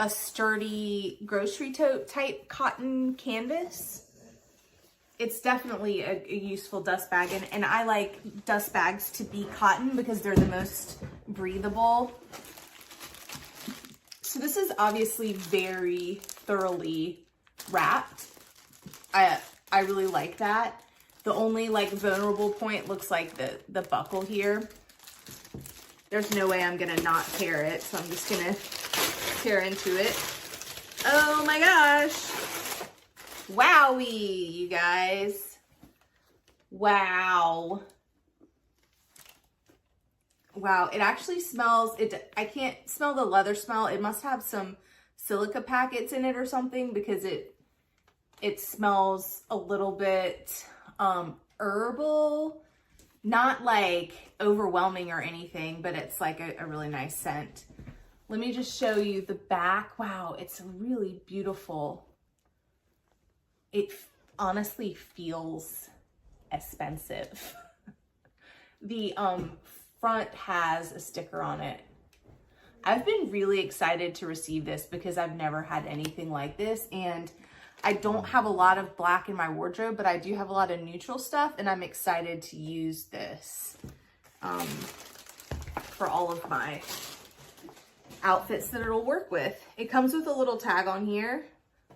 a sturdy grocery tote type cotton canvas. It's definitely a useful dust bag, and I like dust bags to be cotton because they're the most breathable. So this is obviously very thoroughly wrapped. I really like that. The only like vulnerable point looks like the buckle here. There's no way I'm gonna not tear it, so I'm just gonna tear into it. Oh my gosh. Wowie, you guys. Wow. Wow, it actually smells, I can't smell the leather smell. It must have some silica packets in it or something because it smells a little bit herbal. Not like overwhelming or anything, but it's like a really nice scent. Let me just show you the back. Wow, it's really beautiful. It honestly feels expensive. The front has a sticker on it. I've been really excited to receive this because I've never had anything like this, and I don't have a lot of black in my wardrobe, but I do have a lot of neutral stuff, and I'm excited to use this for all of my outfits that it'll work with. It comes with a little tag on here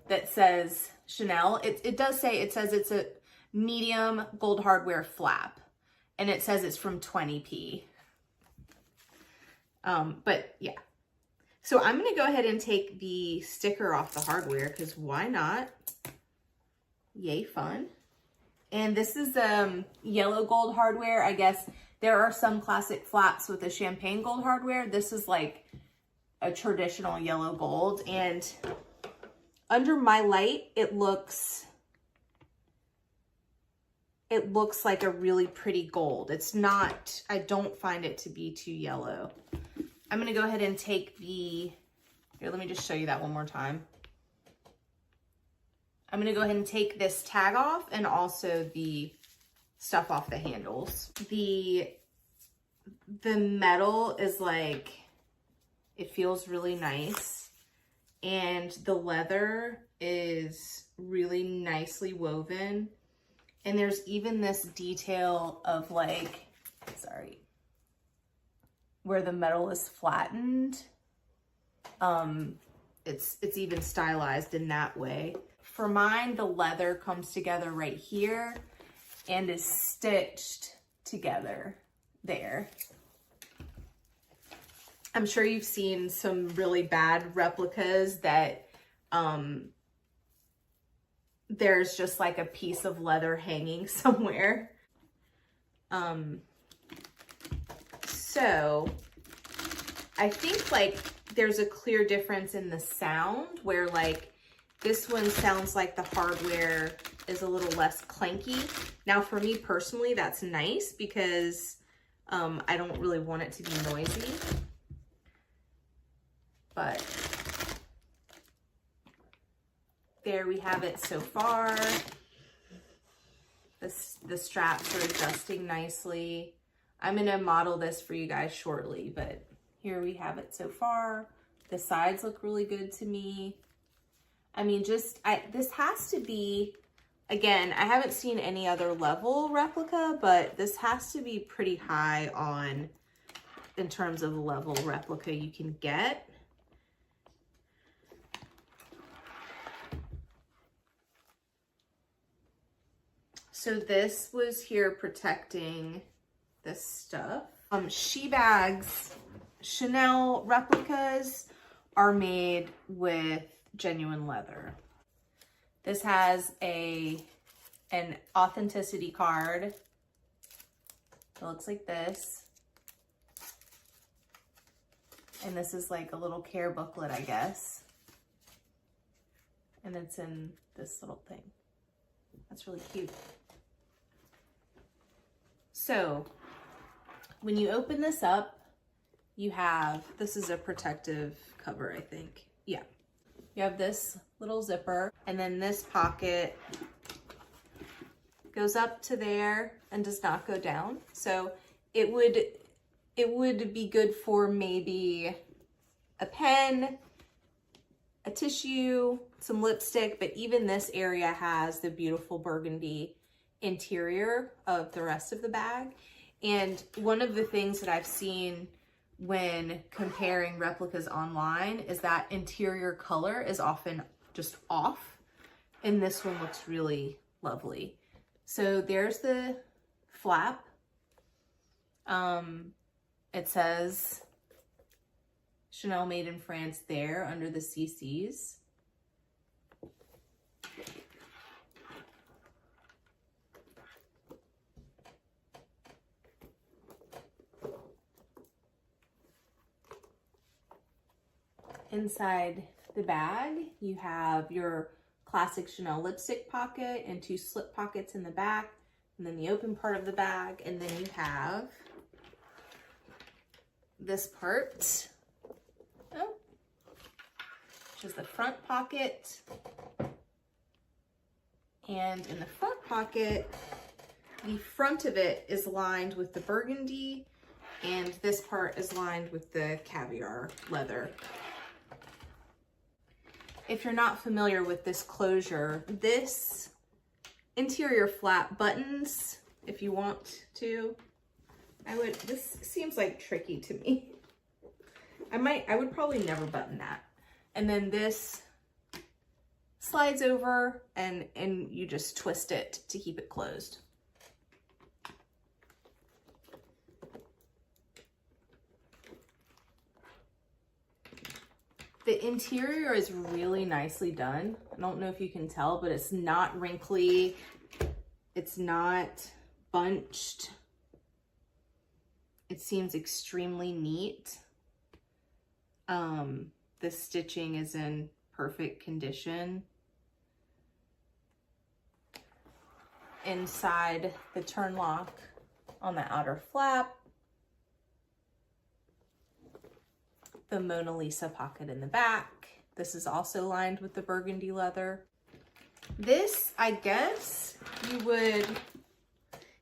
that says Chanel. It does say, it says it's a medium gold hardware flap, and it says it's from 20p. But yeah. So I'm going to go ahead and take the sticker off the hardware because why not? Yay, fun. And this is yellow gold hardware. I guess there are some classic flaps with a champagne gold hardware. This is like a traditional yellow gold. And under my light, it looks like a really pretty gold. It's not, I don't find it to be too yellow. I'm going to go ahead and take here, let me just show you that one more time. I'm going to go ahead and take this tag off and also the stuff off the handles. The metal is like, it feels really nice. And the leather is really nicely woven. And there's even this detail of like, sorry, where the metal is flattened. It's even stylized in that way. For mine, the leather comes together right here and is stitched together there. I'm sure you've seen some really bad replicas that there's just like a piece of leather hanging somewhere. So I think like there's a clear difference in the sound where like this one sounds like the hardware is a little less clanky. Now for me personally, that's nice because I don't really want it to be noisy. But there we have it so far. The straps are adjusting nicely. I'm going to model this for you guys shortly, but here we have it so far. The sides look really good to me. I mean, this has to be, again, I haven't seen any other level replica, but this has to be pretty high on, in terms of the level replica you can get. So this was here protecting this stuff. Shebag's Chanel replicas are made with genuine leather. This has an authenticity card. It looks like this. And this is like a little care booklet, I guess. And it's in this little thing. That's really cute. So when you open this up, you have, this is a protective cover, I think. Yeah. You have this little zipper, and then this pocket goes up to there and does not go down. So it would be good for maybe a pen, a tissue, some lipstick, but even this area has the beautiful burgundy interior of the rest of the bag. And one of the things that I've seen when comparing replicas online is that interior color is often just off, and this one looks really lovely. So there's the flap. It says Chanel made in France there under the CCs. Inside the bag, you have your classic Chanel lipstick pocket and 2 slip pockets in the back, and then the open part of the bag, and then you have this part, which is the front pocket. And in the front pocket, the front of it is lined with the burgundy, and this part is lined with the caviar leather. If you're not familiar with this closure, this interior flap buttons, if you want to, this seems like tricky to me. I would probably never button that. And then this slides over and you just twist it to keep it closed. The interior is really nicely done. I don't know if you can tell, but it's not wrinkly. It's not bunched. It seems extremely neat. The stitching is in perfect condition. Inside the turn lock on the outer flap, the Mona Lisa pocket in the back. This is also lined with the burgundy leather. This, I guess you would,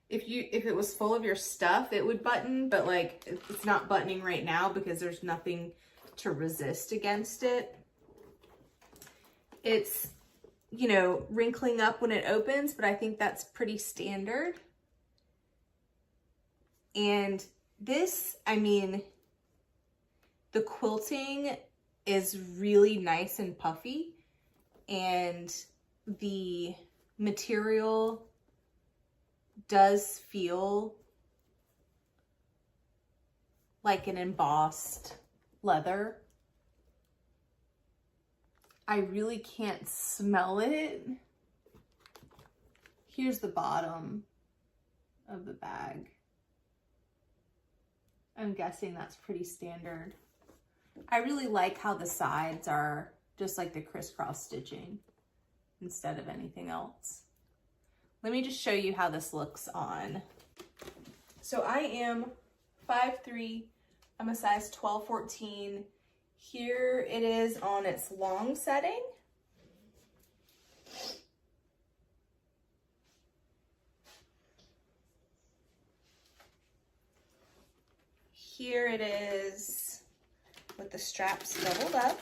if it was full of your stuff, it would button, but like it's not buttoning right now because there's nothing to resist against it. It's, you know, wrinkling up when it opens, but I think that's pretty standard. And this, I mean, the quilting is really nice and puffy, and the material does feel like an embossed leather. I really can't smell it. Here's the bottom of the bag. I'm guessing that's pretty standard. I really like how the sides are just like the crisscross stitching instead of anything else. Let me just show you how this looks on. So I am 5'3", I'm a size 12-14. Here it is on its long setting. Here it is with the straps doubled up.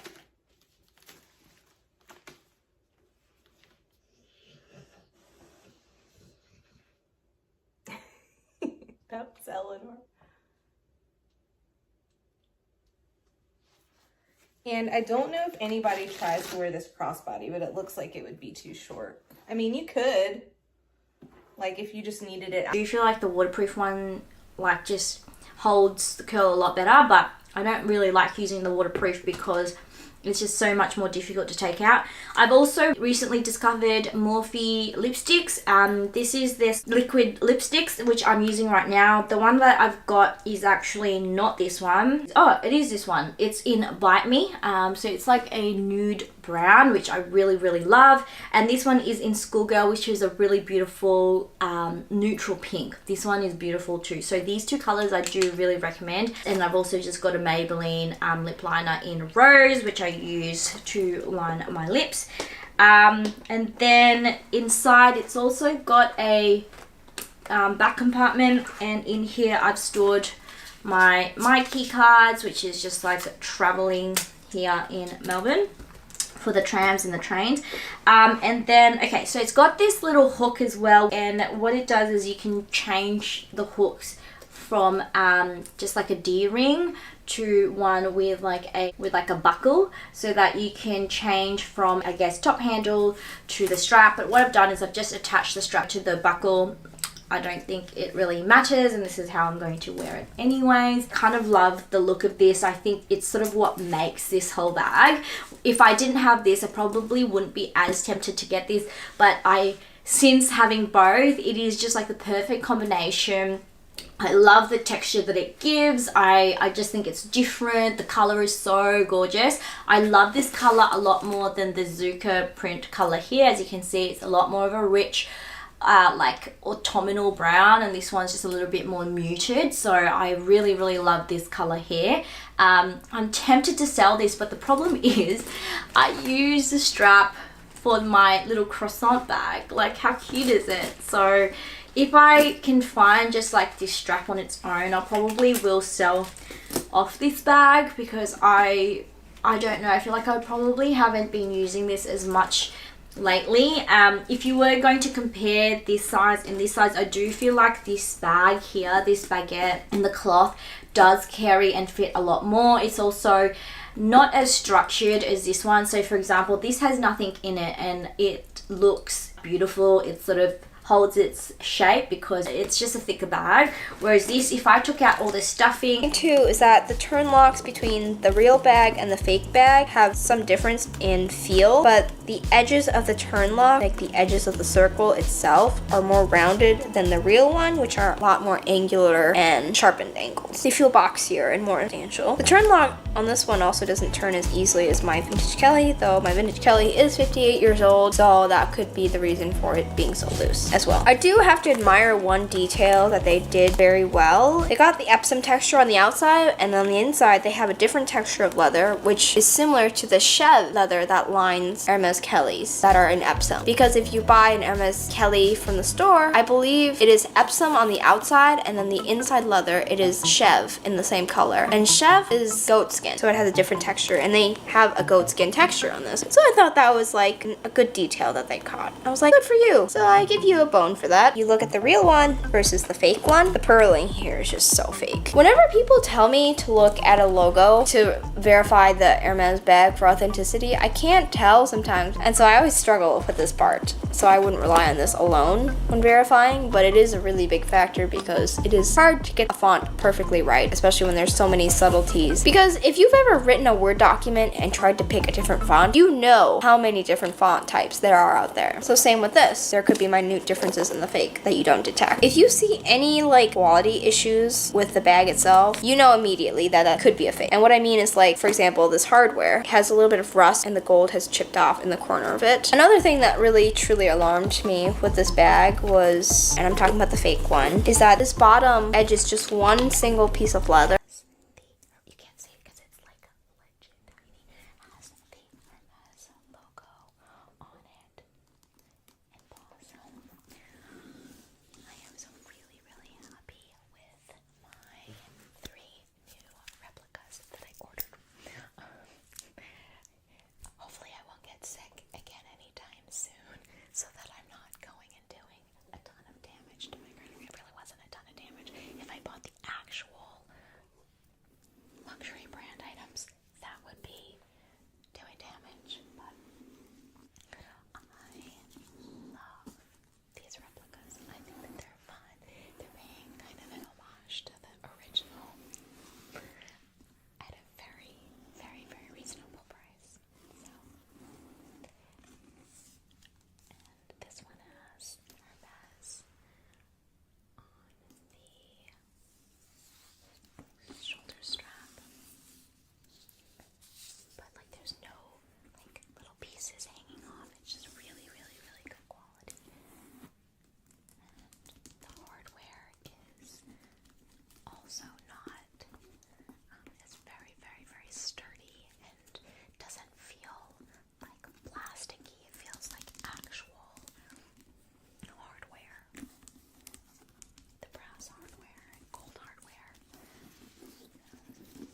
That's Eleanor. And I don't know if anybody tries to wear this crossbody, but it looks like it would be too short. I mean, you could, like if you just needed it. I do feel like the waterproof one like just holds the curl a lot better, but I don't really like using the waterproof because it's just so much more difficult to take out. I've also recently discovered Morphe lipsticks. This is this liquid lipsticks, which I'm using right now. The one that I've got is actually not this one. Oh, it is this one. It's in Bite Me. So it's like a nude brown, which I really, really love. And this one is in Schoolgirl, which is a really beautiful neutral pink. This one is beautiful too. So these two colors I do really recommend. And I've also just got a Maybelline lip liner in Rose, which I use to line my lips. And then inside it's also got a back compartment, and in here I've stored my key cards, which is just like traveling here in Melbourne. for the trams and the trains. And then, okay, so it's got this little hook as well, and what it does is you can change the hooks from just like a D-ring to one with like a buckle, so that you can change from, I guess, top handle to the strap. But what I've done is I've just attached the strap to the buckle. I don't think it really matters, and this is how I'm going to wear it anyways. Kind of love the look of this. I think it's sort of what makes this whole bag. If I didn't have this, I probably wouldn't be as tempted to get this, but since having both, it is just like the perfect combination. I love the texture that it gives. I just think it's different. The color is so gorgeous. I love this color a lot more than the Zuka print color here. As you can see, it's a lot more of a rich like autumnal brown, and this one's just a little bit more muted. So I really love this color here. I'm tempted to sell this, but the problem is I use the strap for my little croissant bag. Like, how cute is it? So if I can find just like this strap on its own, I probably will sell off this bag, because I don't know, I feel like I probably haven't been using this as much lately. If you were going to compare this size and this size, I do feel like this bag here, this baguette and the cloth, does carry and fit a lot more. It's also not as structured as this one. So for example, this has nothing in it and it looks beautiful. It sort of holds its shape because it's just a thicker bag, whereas this, if I took out all the stuffing. Too is that the turn locks between the real bag and the fake bag have some difference in feel, but the edges of the turn lock, like the edges of the circle itself, are more rounded than the real one, which are a lot more angular and sharpened angles. They feel boxier and more substantial. The turn lock on this one also doesn't turn as easily as my vintage Kelly, though my vintage Kelly is 58 years old, so that could be the reason for it being so loose as well. I do have to admire one detail that they did very well. They got the Epsom texture on the outside, and on the inside they have a different texture of leather, which is similar to the Chev leather that lines Hermes Kellys that are in Epsom. Because if you buy an Hermes Kelly from the store, I believe it is Epsom on the outside, and then the inside leather, it is Chev in the same color. And Chev is goat skin, so it has a different texture, and they have a goat skin texture on this. So I thought that was like a good detail that they caught. I was like, good for you. So I give you a bone for that. You look at the real one versus the fake one, the purling here is just so fake. Whenever people tell me to look at a logo to verify the Hermes bag for authenticity, I can't tell sometimes, and so I always struggle with this part. So I wouldn't rely on this alone when verifying, but it is a really big factor because it is hard to get a font perfectly right, especially when there's so many subtleties. Because if you've ever written a Word document and tried to pick a different font, you know how many different font types there are out there. So same with this. There could be minute differences in the fake that you don't detect. If you see any like quality issues with the bag itself, you know immediately that that could be a fake. And what I mean is, like, for example, this hardware has a little bit of rust and the gold has chipped off in the corner of it. Another thing that really truly alarmed me with this bag was, and I'm talking about the fake one, is that this bottom edge is just one single piece of leather.